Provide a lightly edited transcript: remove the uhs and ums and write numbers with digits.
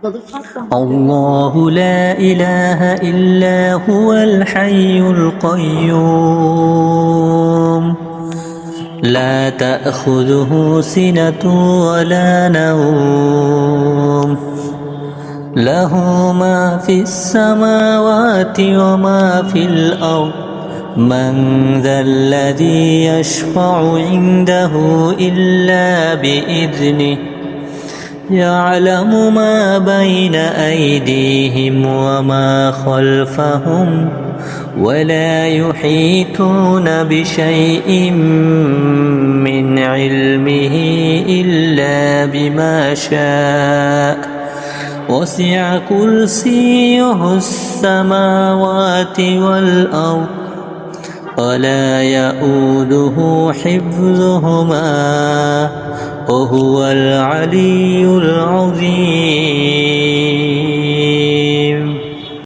الله لا إله إلا هو الحي القيوم لا تأخذه سنة ولا نوم له ما في السماوات وما في الأرض من ذا الذي يشفع عنده إلا بإذنه يعلم ما بين أيديهم وما خلفهم ولا يحيطون بشيء من علمه إلا بما شاء وسع كرسيه السماوات والأرض ولا يؤوده حفظهما وهو العلي العظيم.